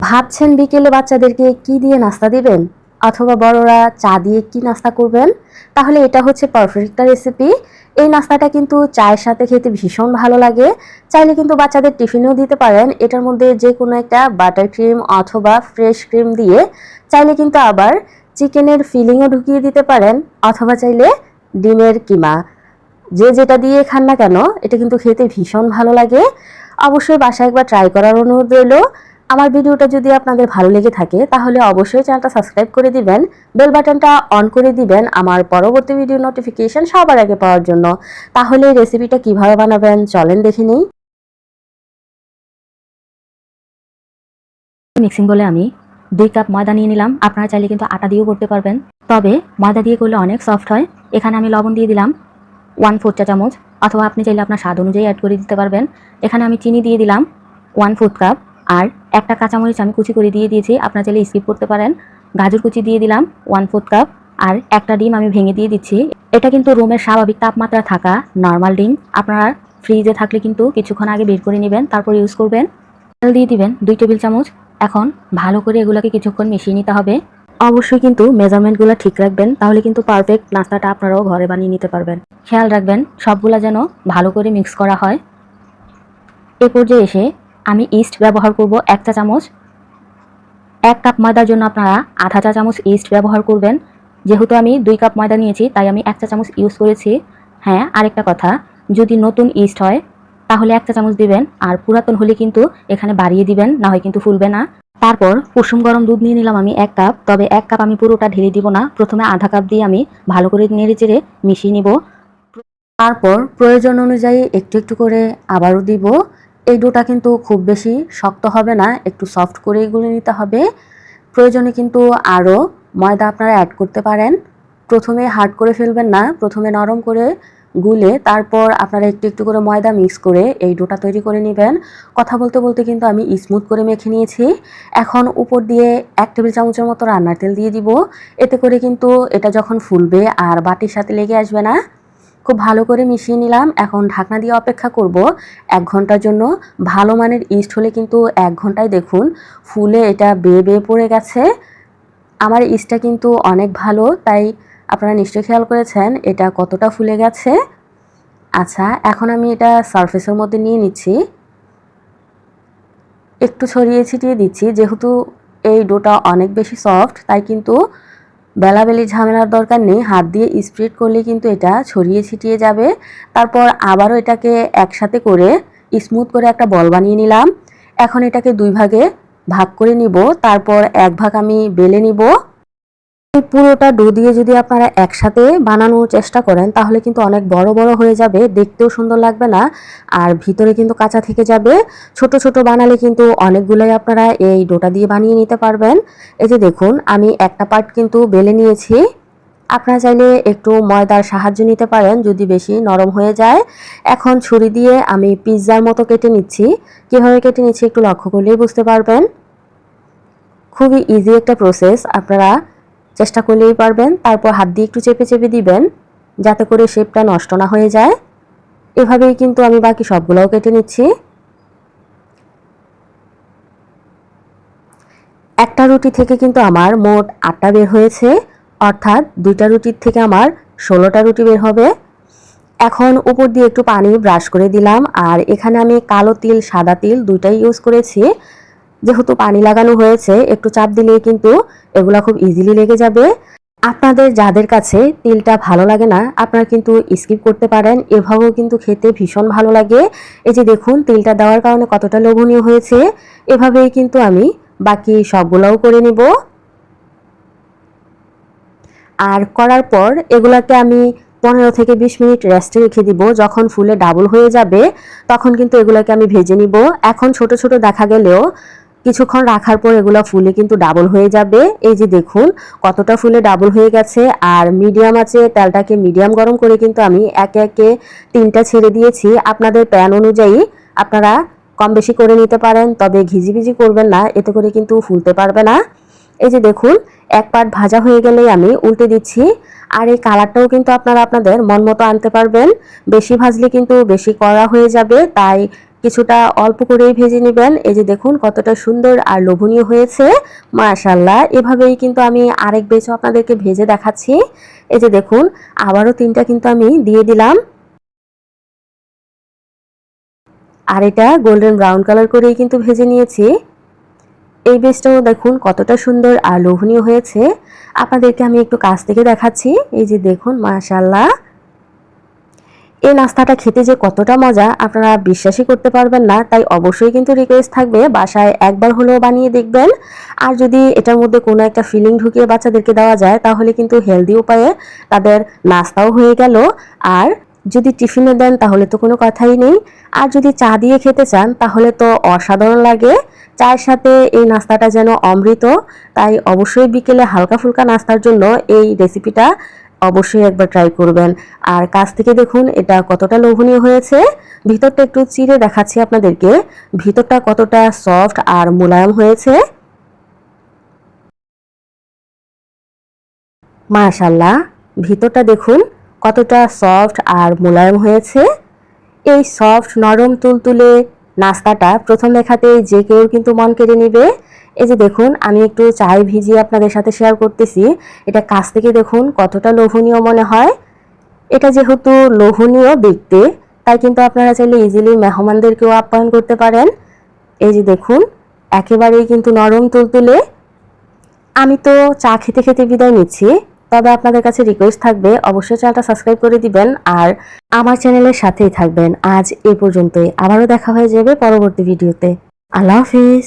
ভাবছেন বিকেলে বাচ্চাদেরকে কি দিয়ে নাস্তা দিবেন, অথবা বড়রা চা দিয়ে কি নাস্তা করবেন? তাহলে এটা হচ্ছে পারফেক্ট একটা রেসিপি। এই নাস্তাটা কিন্তু চায়ের সাথে খেতে ভীষণ ভালো লাগে। চাইলে কিন্তু বাচ্চাদের টিফিনেও দিতে পারেন। এটার মধ্যে যে কোনো একটা বাটার ক্রিম অথবা ফ্রেশ ক্রিম দিয়ে, চাইলে কিন্তু আবার চিকেনের ফিলিংও ঢুকিয়ে দিতে পারেন, অথবা চাইলে ডিমের কিমা। যে যেটা দিয়ে খান না কেন, এটা কিন্তু খেতে ভীষণ ভালো লাগে। অবশ্যই বাসায় একবার ট্রাই করার অনুরোধ রইল। আমার ভিডিওটা যদি আপনাদের ভালো লেগে থাকে তাহলে অবশ্যই চ্যানেলটা সাবস্ক্রাইব করে দিবেন, বেল বাটনটা অন করে দিবেন আমার পরবর্তী ভিডিও নোটিফিকেশন সবার আগে পাওয়ার জন্য। তাহলে এই রেসিপিটা কিভাবে বানাবেন চলেন দেখে নিই। মিক্সিং বলে আমি 2 কাপ ময়দা নিয়ে নিলাম। আপনারা চাইলে কিন্তু আটা দিয়েও করতে পারবেন, তবে ময়দা দিয়ে করলে অনেক সফট হয়। এখানে আমি লবণ দিয়ে দিলাম 1/4 চা চামচ, অথবা আপনি চাইলে আপনার স্বাদ অনুযায়ী অ্যাড করে দিতে পারবেন। এখানে আমি চিনি দিয়ে দিলাম 1/4 কাপ, আর একটা কাঁচামরিচ আমি কুচি করে দিয়ে দিয়েছি, আপনারা চাইলে স্কিপ করতে পারেন। গাজর কুচি দিয়ে দিলাম 1/4 কাপ, আর একটা ডিম আমি ভেঙে দিয়ে দিচ্ছি। এটা কিন্তু রুমের স্বাভাবিক তাপমাত্রা থাকা নর্মাল ডিম। আপনারা ফ্রিজে থাকলে কিন্তু কিছুক্ষণ আগে বের করে নেবেন, তারপর ইউজ করবেন। তেল দিয়ে দিবেন 2 টেবিল চামচ। এখন ভালো করে এগুলোকে কিছুক্ষণ মিশিয়ে নিতে হবে। অবশ্যই কিন্তু মেজারমেন্টগুলো ঠিক রাখবেন, তাহলে কিন্তু পারফেক্ট নাস্তাটা আপনারাও ঘরে বানিয়ে নিতে পারবেন। খেয়াল রাখবেন সবগুলা যেন ভালো করে মিক্স করা হয়। এ পর্যায়ে এসে আমি ইস্ট ব্যবহার করব 1 চা চামচ। 1 কাপ ময়দার জন্য আপনারা আধা চা চামচ ইস্ট ব্যবহার করবেন। যেহেতু আমি 2 কাপ ময়দা নিয়েছি তাই আমি 1 চা চামচ ইউজ করেছি। হ্যাঁ, আরেকটা কথা, যদি নতুন ইস্ট হয় তাহলে 1 চা চামচ দিবেন, আর পুরাতন হলে কিন্তু এখানে বাড়িয়ে দিবেন, না হয় কিন্তু ফুলবে না। তারপর কুসুম গরম দুধ নিয়ে নিলাম আমি 1 কাপ, তবে 1 কাপ আমি পুরোটা ঢেলে দিব না, প্রথমে আধা কাপ দিয়ে আমি ভালো করে নেড়ে চেড়ে মিশিয়ে নিব। তারপর প্রয়োজন অনুযায়ী একটু একটু করে আবারও দিব। এই ডোটা কিন্তু খুব বেশি শক্ত হবে না, একটু সফট করে গুলে নিতে হবে। প্রয়োজনে কিন্তু আরও ময়দা আপনারা অ্যাড করতে পারেন। প্রথমে হার্ড করে ফেলবেন না, প্রথমে নরম করে গুলে তারপর আপনারা একটু একটু করে ময়দা মিক্স করে এই ডোটা তৈরি করে নেবেন। কথা বলতে বলতে কিন্তু আমি স্মুথ করে মেখে নিয়েছি। এখন উপর দিয়ে 1 টেবিল চামচের মতো রান্নার তেল দিয়ে দিব। এতে করে কিন্তু এটা যখন ফুলবে আর বাটির সাথে লেগে আসবে না। খুব ভালো করে মিশিয়ে নিলাম। এখন ঢাকনা দিয়ে অপেক্ষা করব 1 ঘন্টার জন্য। ভালো মানের ইস্ট হলে কিন্তু 1 ঘন্টায় দেখুন ফুলে এটা বেয়ে বেয়ে পড়ে গেছে। আমার ইস্টটা কিন্তু অনেক ভালো, তাই আপনারা নিশ্চয়ই খেয়াল করেছেন এটা কতটা ফুলে গেছে। আচ্ছা, এখন আমি এটা সারফেসের মধ্যে নিয়ে নিচ্ছি। একটু ছড়িয়ে ছিটিয়ে দিচ্ছি, যেহেতু এই ডোটা অনেক বেশি সফট তাই কিন্তু বেলাবেলি ঝামেলার দরকার নেই। হাত দিয়ে স্প্রেড করলে কিন্তু এটা ছড়িয়ে ছিটিয়ে যাবে। তারপর আবারও এটাকে একসাথে করে স্মুথ করে একটা বল বানিয়ে নিলাম। এখন এটাকে 2 ভাগে ভাগ করে নিব, তারপর 1 ভাগ আমি বেলে নিব। এই পুরোটা ডো দিয়ে যদি আপনারা একসাথে বানানোর চেষ্টা করেন তাহলে কিন্তু অনেক বড় বড় হয়ে যাবে, দেখতেও সুন্দর লাগবে না, আর ভিতরে কিন্তু কাঁচা থেকে যাবে। ছোট ছোট বানালে কিন্তু অনেকগুলোই আপনারা এই ডোটা দিয়ে বানিয়ে নিতে পারবেন। এই যে দেখুন আমি একটা পার্ট কিন্তু বেলে নিয়েছি। আপনারা চাইলে একটু ময়দার সাহায্য নিতে পারেন যদি বেশি নরম হয়ে যায়। এখন ছুরি দিয়ে আমি পিৎজার মতো কেটে নিচ্ছি। কীভাবে কেটে নিচ্ছি একটু লক্ষ্য করলেই বুঝতে পারবেন। খুবই ইজি একটা প্রসেস, আপনারা চেষ্টা করলেই পারবেন। তারপর হাত দিয়ে একটু চেপে চেপে দিবেন যাতে করে শেপটা নষ্ট না হয়ে যায়। এভাবেই কিন্তু আমি বাকি সবগুলোও কেটে নিচ্ছি। একটা রুটি থেকে কিন্তু আমার মোট 8টা বের হয়েছে, অর্থাৎ 2টা রুটির থেকে আমার 16টা রুটি বের হবে। এখন উপর দিয়ে একটু পানি ব্রাশ করে দিলাম, আর এখানে আমি কালো তিল সাদা তিল দুইটাই ইউজ করেছি। যেহেতু পানি লাগানো হয়েছে একটু চাপ দিলেই কিন্তু এগুলা খুব ইজিলি লেগে যাবে। আপনাদের যাদের কাছে তিলটা ভালো লাগে না আপনারা কিন্তু স্কিপ করতে পারেন, এভাবেও কিন্তু খেতে ভীষণ ভালো লাগে। এই যে দেখুন তিলটা দেওয়ার কারণে কতটা লোভনীয় হয়েছে। এভাবেই কিন্তু আমি বাকি সবগুলোও করে নিব। আর করার পর এগুলাকে আমি 15 থেকে 20 মিনিট রেস্টে রেখে দিব। যখন ফুলে ডাবল হয়ে যাবে তখন কিন্তু এগুলাকে আমি ভেজে নিব। এখন ছোট ছোট দেখা গেলেও কিছুক্ষণ রাখার পর এগুলো ফুলে কিন্তু ডাবল হয়ে যাবে। এই যে দেখুন কতটা ফুলে ডাবল হয়ে গেছে। আর মিডিয়াম আছে তেলটাকে মিডিয়াম গরম করে কিন্তু আমি একে একে 3টা ছেড়ে দিয়েছি। আপনাদের প্যান অনুযায়ী আপনারা কম বেশি করে নিতে পারেন, তবে ঘিজিবিজি করবেন না, এতে করে কিন্তু ফুলতে পারবে না। এই যে দেখুন এক পার্ট ভাজা হয়ে গেলেই আমি উল্টে দিচ্ছি। আর এই কালারটাও কিন্তু আপনারা আপনাদের মন মতো আনতে পারবেন। বেশি ভাজলে কিন্তু বেশি কড়া হয়ে যাবে, তাই কিছুটা অল্প করেই ভেজে নেবেন। এই যে দেখুন কতটা সুন্দর আর লোভনীয় হয়েছে, মাশাআল্লাহ। এভাবেই কিন্তু আমি আরেক ব্যাচও আপনাদেরকে ভেজে দেখাচ্ছি। এই যে দেখুন আবারও 3টা কিন্তু আমি দিয়ে দিলাম। আর এটা গোল্ডেন ব্রাউন কালার করেই কিন্তু ভেজে নিয়েছি। এই বেসটাও দেখুন কতটা সুন্দর আর লোভনীয় হয়েছে। আপনাদেরকে আমি একটু কাছ থেকে দেখাচ্ছি। এই যে দেখুন মাশাআল্লাহ, এই নাস্তাটা খেতে যে কতটা মজা আপনারা বিশ্বাসই করতে পারবেন না। তাই অবশ্যই কিন্তু রিকোয়েস্ট থাকবে বাসায় একবার হলেও বানিয়ে দেখবেন। আর যদি এটার মধ্যে কোনো একটা ফিলিং ঢুকিয়ে বাচ্চাদেরকে দেওয়া যায় তাহলে কিন্তু হেলদি উপায়ে তাদের নাস্তাও হয়ে গেল। আর যদি টিফিনে দেন তাহলে তো কোনো কথাই নেই। আর যদি চা দিয়ে খেতে চান তাহলে তো অসাধারণ লাগে। চায়ের সাথে এই নাস্তাটা যেন অমৃত। তাই অবশ্যই বিকেলে হালকা ফুলকা নাস্তার জন্য এই রেসিপিটা অবশ্যই একবার ট্রাই করবেন। আর কাছ থেকে দেখুন এটা কতটা লোভনীয় হয়েছে। ভিতরটা একটু চিড়ে দেখাচ্ছি আপনাদেরকে, ভিতরটা কতটা সফট আর মোলায়েম হয়েছে। মাশাআল্লাহ, ভিতরটা দেখুন কতটা সফট আর মোলায়েম হয়েছে। এই সফট নরম তুলতুলে নাস্তাটা প্রথম দেখাতেই যে কেউ কিন্তু মন কেড়ে নেবে। এই যে দেখুন আমি একটু চায় ভিজিয়ে আপনাদের সাথে শেয়ার করতেছি। এটা কাছ থেকে দেখুন কতটা লোভনীয় মনে হয়। এটা যেহেতু লোভনীয় দেখতে, তাই কিন্তু আপনারা চাইলে ইজিলি মেহমানদেরকেও আপ্যায়ন করতে পারেন। এই যে দেখুন একেবারেই কিন্তু নরম তুলতুলে। আমি তো চা খেতে খেতে বিদায় নিচ্ছি। তবে আপনাদের কাছে রিকোয়েস্ট থাকবে অবশ্যই চ্যানেলটা সাবস্ক্রাইব করে দিবেন আর আমার চ্যানেলের সাথেই থাকবেন। আজ এ পর্যন্তই, আবারও দেখা হয়ে যাবে পরবর্তী ভিডিওতে। আল্লাহ হাফিজ।